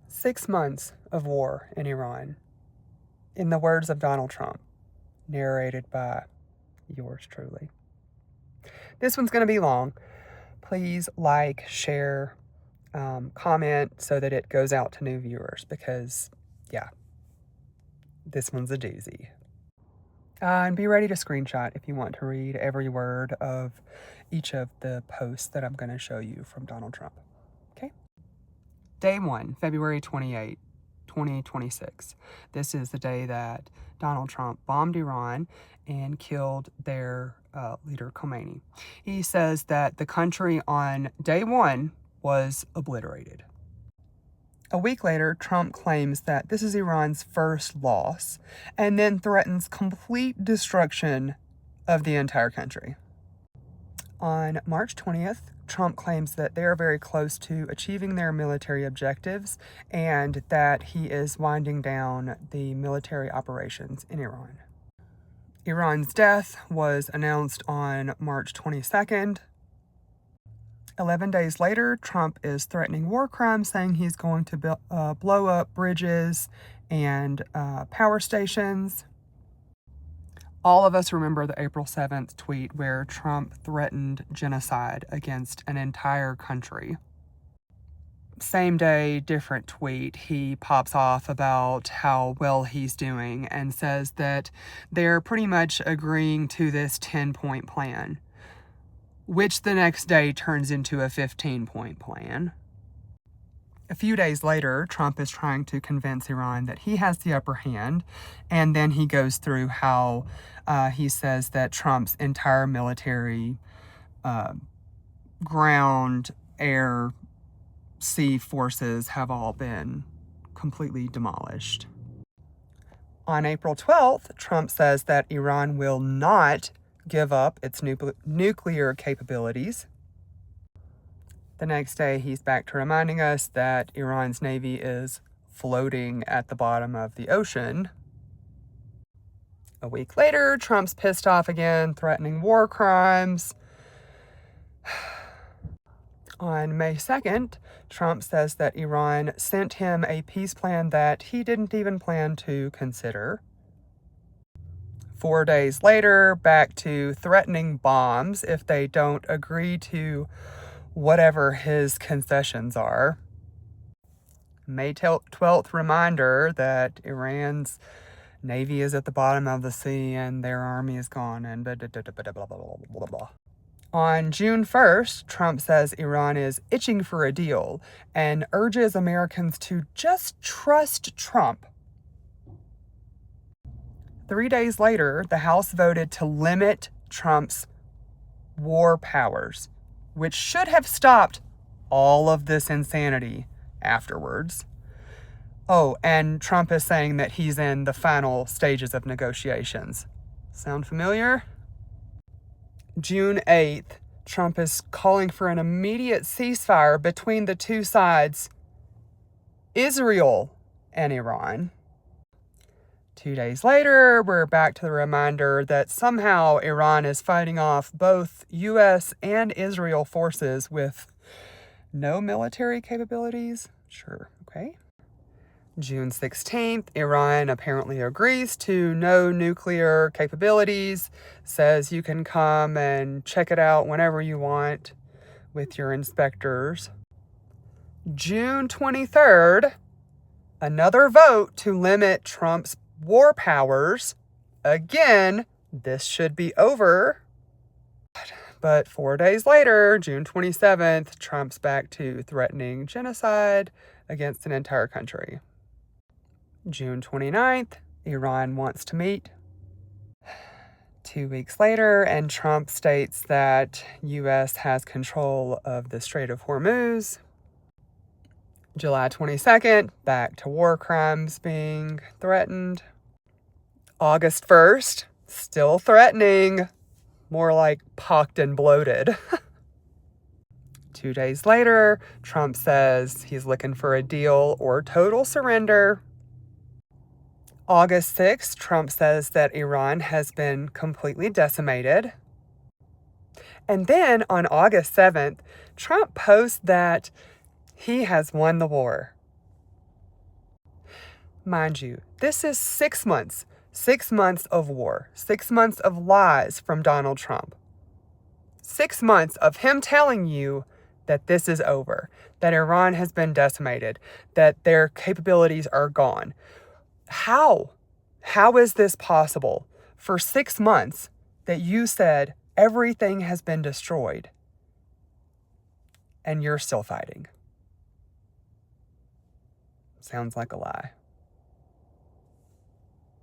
6 months of war in Iran. In the words of Donald Trump, narrated by yours truly. This one's going to be long. Please like, share, comment so that it goes out to new viewers because, yeah, this one's a doozy. And be ready to screenshot if you want to read every word of each of the posts that I'm going to show you from Donald Trump. Okay? Day 1, February 28, 2026. This is the day that Donald Trump bombed Iran and killed their leader, Khomeini. He says that the country on day 1 was obliterated. A week later, Trump claims that this is Iran's first loss and then threatens complete destruction of the entire country. On March 20th, Trump claims that they are very close to achieving their military objectives and that he is winding down the military operations in Iran. Iran's death was announced on March 22nd. 11 days later, Trump is threatening war crimes, saying he's going to blow up bridges and power stations. All of us remember the April 7th tweet where Trump threatened genocide against an entire country. Same day, different tweet, he pops off about how well he's doing and says that they're pretty much agreeing to this 10-point plan, which the next day turns into a 15-point plan. A few days later, Trump is trying to convince Iran that he has the upper hand, and then he goes through how he says that Trump's entire military, ground, air, sea forces have all been completely demolished. On April 12th, Trump says that Iran will not give up its nuclear capabilities. The next day, he's back to reminding us that Iran's navy is floating at the bottom of the ocean. A week later, Trump's pissed off again, threatening war crimes. On May 2nd, Trump says that Iran sent him a peace plan that he didn't even plan to consider. 4 days later, back to threatening bombs if they don't agree to whatever his concessions are. May 12th reminder that Iran's navy is at the bottom of the sea and their army is gone and blah, blah, blah, blah, blah, blah, blah. On June 1st, Trump says Iran is itching for a deal and urges Americans to just trust Trump. 3 days later, the House voted to limit Trump's war powers, which should have stopped all of this insanity afterwards. Oh, and Trump is saying that he's in the final stages of negotiations. Sound familiar? June 8th, Trump is calling for an immediate ceasefire between the two sides, Israel and Iran. 2 days later, we're back to the reminder that somehow Iran is fighting off both U.S. and Israel forces with no military capabilities. Sure, okay. June 16th, Iran apparently agrees to no nuclear capabilities, says you can come and check it out whenever you want with your inspectors. June 23rd, another vote to limit Trump's war powers. Again, this should be over. But 4 days later, June 27th, Trump's back to threatening genocide against an entire country. June 29th, Iran wants to meet. 2 weeks later, and Trump states that U.S. has control of the Strait of Hormuz. July 22nd, back to war crimes being threatened. August 1st, still threatening, more like pocked and bloated. 2 days later, Trump says he's looking for a deal or total surrender. August 6th, Trump says that Iran has been completely decimated. And then on August 7th, Trump posts that he has won the war. mind you, this is 6 months. 6 months of war. 6 months of lies from Donald Trump. 6 months of him telling you that this is over, that Iran has been decimated, that their capabilities are gone. How? How is this possible? For 6 months that you said everything has been destroyed and you're still fighting. Sounds like a lie.